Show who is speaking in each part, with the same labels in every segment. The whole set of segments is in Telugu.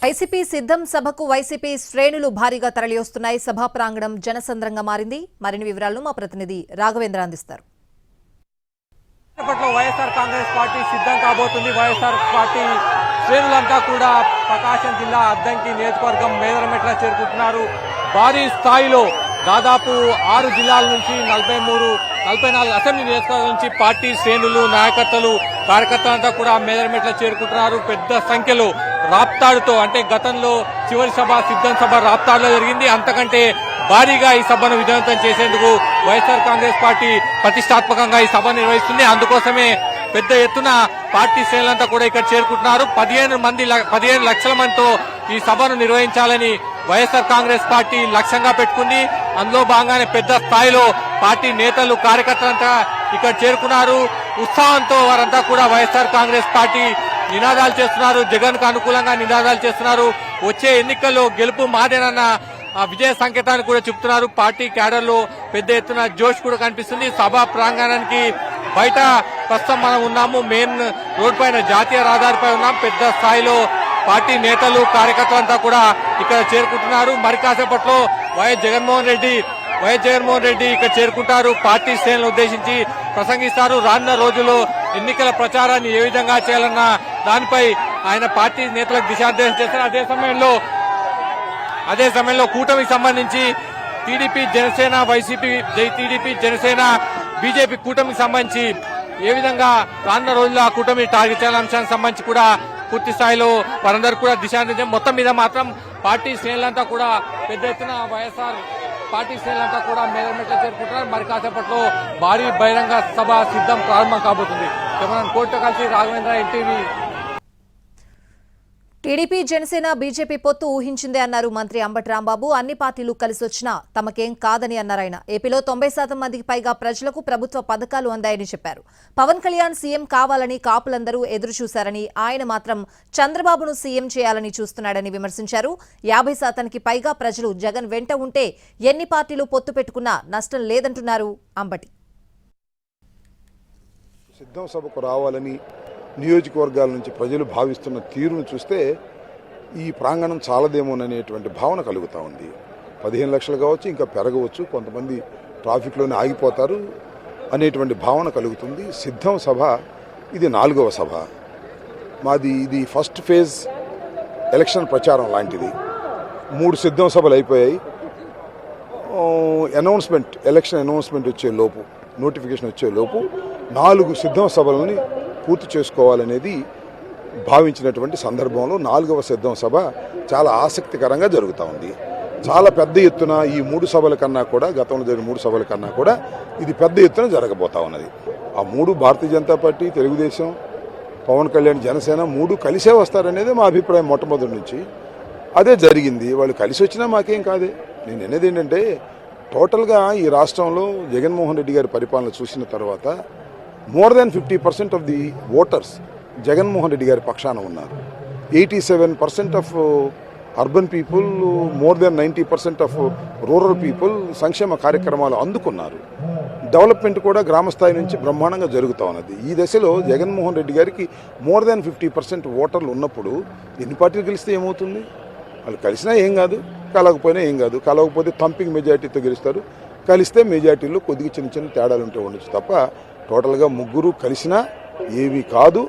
Speaker 1: వైసీపీ సిద్ధం సభకు వైసీపీ శ్రేణులు భారీగా తరలివస్తున్నాయి. సభా ప్రాంగణం జనసంద్రంగా మారింది. మరిన్ని వివరాలను మా ప్రతినిధి రాఘవేంద్ర అందిస్తారు.
Speaker 2: వైఎస్ఆర్ కాంగ్రెస్ పార్టీ సిద్ధం కాబోతుంది. వైఎస్ఆర్ పార్టీ శ్రేణులంతా కూడా ప్రకాశం జిల్లా అద్దంకి నియోజకవర్గం మేదరమెట్ల చేరుకుంటున్నారు. భారీ స్థాయిలో దాదాపు 6 జిల్లాల నుంచి 44 అసెంబ్లీ నియోజకవర్గాల నుంచి పార్టీ శ్రేణులు, నాయకర్తలు, కార్యకర్తలంతా కూడా మేదరమెట్ల చేరుకుంటున్నారు. పెద్ద సంఖ్యలో రాప్తాడుతో, అంటే గతంలో చివరి సభ సిద్ధం సభ రాప్తాడులో జరిగింది. అంతకంటే భారీగా ఈ సభను విజయవంతం చేసేందుకు వైఎస్ఆర్ కాంగ్రెస్ పార్టీ ప్రతిష్టాత్మకంగా ఈ సభ నిర్వహిస్తుంది. అందుకోసమే పెద్ద ఎత్తున పార్టీ శ్రేణులంతా కూడా ఇక్కడ చేరుకుంటున్నారు. 15 లక్షల మందితో ఈ సభను నిర్వహించాలని వైఎస్ఆర్ కాంగ్రెస్ పార్టీ లక్ష్యంగా పెట్టుకుంది. అందులో భాగంగానే పెద్ద స్థాయిలో పార్టీ నేతలు, కార్యకర్తలంతా ఇక్కడ చేరుకున్నారు. ఉత్సాహంతో వారంతా కూడా వైఎస్ఆర్ కాంగ్రెస్ పార్టీ నినాదాలు చేస్తున్నారు. జగన్ కు అనుకూలంగా నినాదాలు చేస్తున్నారు. వచ్చే ఎన్నికల్లో గెలుపు మాదేనన్న విజయ సంకేతాన్ని కూడా చెబుతున్నారు. పార్టీ క్యాడర్లో పెద్ద ఎత్తున జోష్ కూడా కనిపిస్తుంది. సభా ప్రాంగణానికి బయట ప్రస్తుతం మనం ఉన్నాము. మెయిన్ రోడ్ పైన, జాతీయ రహదారిపై ఉన్నాం. పెద్ద స్థాయిలో పార్టీ నేతలు, కార్యకర్తలంతా కూడా ఇక్కడ చేరుకుంటున్నారు. మరి కాసేపట్లో వైఎస్ జగన్మోహన్ రెడ్డి ఇక్కడ చేరుకుంటారు. పార్టీ శ్రేణులను ఉద్దేశించి ప్రసంగిస్తారు. రానున్న రోజుల్లో ఎన్నికల ప్రచారాన్ని ఏ విధంగా చేయాలన్న దానిపై ఆయన పార్టీ నేతలకు దిశానిర్దేశం చేస్తారు. అదే సమయంలో కూటమికి సంబంధించి TDP, Janasena, YCP, TDP, Janasena, BJP కూటమికి సంబంధించి ఏ విధంగా రానున్న రోజుల్లో ఆ కూటమి టార్గెట్ చేయాలనే అంశానికి సంబంధించి కూడా పూర్తి స్థాయిలో వారందరూ కూడా దిశానిర్దేశం. మొత్తం మీద మాత్రం పార్టీ శ్రేణులంతా కూడా పెద్ద ఎత్తున వైఎస్ఆర్ పార్టీ శ్రేణులంతా కూడా మేదరమెట్ల చేరుకుంటున్నారు. మరి కాసేపట్లో భారీ బహిరంగ సభ సిద్ధం ప్రారంభం కాబోతుంది. కోర్టుతో కలిసి Raghavendra, NTV.
Speaker 1: TDP, Janasena, BJP పొత్తు ఊహించిందే అన్నారు మంత్రి అంబటి రాంబాబు. అన్ని పార్టీలు కలిసొచ్చినా తమకేం కాదని అన్నారు ఆయన. ఏపీలో 90% మందికి పైగా ప్రజలకు ప్రభుత్వ పథకాలు అందాయని చెప్పారు. పవన్ కళ్యాణ్ సీఎం కావాలని కాపులందరూ ఎదురు చూశారని, ఆయన మాత్రం చంద్రబాబును సీఎం చేయాలని చూస్తున్నాడని విమర్శించారు. 50% పైగా ప్రజలు జగన్ వెంట ఉంటే ఎన్ని పార్టీలు పొత్తు పెట్టుకున్నా నష్టం లేదంటున్నారు అంబటి.
Speaker 3: సిద్ధం సభకు రావాలని నియోజకవర్గాల నుంచి ప్రజలు భావిస్తున్న తీరును చూస్తే ఈ ప్రాంగణం చాలదేమోననేటువంటి భావన కలుగుతూ ఉంది. 15 లక్షలు కావచ్చు, ఇంకా పెరగవచ్చు, కొంతమంది ట్రాఫిక్లోనే ఆగిపోతారు అనేటువంటి భావన కలుగుతుంది. సిద్ధం సభ ఇది 4వ సభ మాది. ఇది ఫస్ట్ ఫేజ్ ఎలక్షన్ ప్రచారం లాంటిది. 3 సిద్ధం సభలు అయిపోయాయి. ఎలక్షన్ అనౌన్స్మెంట్ వచ్చే లోపు, నోటిఫికేషన్ వచ్చే లోపు 4 సిద్ధం సభలని పూర్తి చేసుకోవాలనేది భావించినటువంటి సందర్భంలో 4వ సిద్ధం సభ చాలా ఆసక్తికరంగా జరుగుతూ ఉంది. చాలా పెద్ద ఎత్తున ఈ 3 సభల కన్నా కూడా, గతంలో జరిగిన 3 సభల కన్నా కూడా ఇది పెద్ద ఎత్తున జరగబోతా ఉన్నది. ఆ 3 భారతీయ జనతా పార్టీ, తెలుగుదేశం, పవన్ కళ్యాణ్, జనసేన 3 కలిసే వస్తారనేది మా అభిప్రాయం మొట్టమొదటి నుంచి. అదే జరిగింది. వాళ్ళు కలిసి వచ్చినా మాకేం కాదే. నేను అనేది ఏంటంటే, టోటల్గా ఈ రాష్ట్రంలో జగన్మోహన్ రెడ్డి గారి పరిపాలన చూసిన తర్వాత more than 50% of the voters Jaganmohan Reddy గారి పక్షాన ఉన్నారు. 87% of urban people, more than 90% of rural people సంక్షేమ కార్యక్రమాలు అందుకున్నారు. డెవలప్మెంట్ కూడా గ్రామస్థాయి నుంచి బ్రహ్మాండంగా జరుగుతూ ఉన్నది. ఈ దశలో జగన్మోహన్ రెడ్డి గారికి more than 50% ఓటర్లు ఉన్నప్పుడు ఎన్ని పార్టీలు గెలిస్తే ఏమవుతుంది? వాళ్ళు కలిసినా ఏం కాదు, కలగకపోయినా ఏం కాదు. కలగకపోతే థంపింగ్ మెజార్టీతో గెలుస్తారు, కలిస్తే మెజార్టీలో కొద్దిగా చిన్న చిన్న ఉంటే ఉండొచ్చు తప్ప టోటల్గా 3 కలిసినా ఏవి కాదు.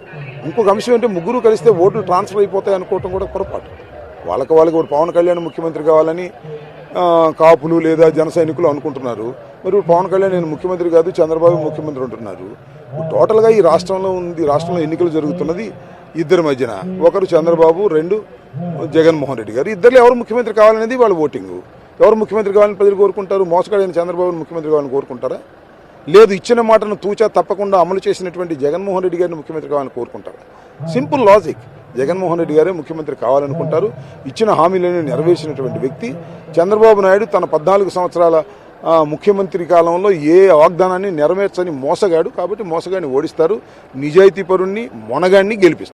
Speaker 3: ఇంకొక అంశం అంటే 3 కలిస్తే ఓట్లు ట్రాన్స్ఫర్ అయిపోతాయి అనుకోవటం కూడా పొరపాటు. వాళ్ళకి పవన్ కళ్యాణ్ ముఖ్యమంత్రి కావాలని కాపులు లేదా జన సైనికులు అనుకుంటున్నారు. మరి పవన్ కళ్యాణ్ నేను ముఖ్యమంత్రి కాదు, చంద్రబాబు ముఖ్యమంత్రి ఉంటున్నారు. టోటల్గా ఈ రాష్ట్రంలో ఎన్నికలు జరుగుతున్నది ఇద్దరి మధ్యన. ఒకరు చంద్రబాబు, 2 జగన్మోహన్ రెడ్డి గారు. ఇద్దరు ఎవరు ముఖ్యమంత్రి కావాలనేది వాళ్ళ ఓటింగ్. ఎవరు ముఖ్యమంత్రి కావాలని ప్రజలు కోరుకుంటారు? మోసగాడైన చంద్రబాబుని ముఖ్యమంత్రి కావాలని కోరుకుంటారా? లేదు, ఇచ్చిన మాటను తూచా తప్పకుండా అమలు చేసినటువంటి జగన్మోహన్ రెడ్డి గారిని ముఖ్యమంత్రి కావాలని కోరుకుంటారు. Simple logic. జగన్మోహన్ రెడ్డి గారే ముఖ్యమంత్రి కావాలనుకుంటారు. ఇచ్చిన హామీలను నెరవేర్చినటువంటి వ్యక్తి. చంద్రబాబు నాయుడు తన 14 సంవత్సరాల ముఖ్యమంత్రి కాలంలో ఏ వాగ్దానాన్ని నెరవేర్చని మోసగాడు. కాబట్టి మోసగాడిని ఓడిస్తారు, నిజాయితీ పరుణ్ణి, మొనగాడిని గెలిపిస్తారు.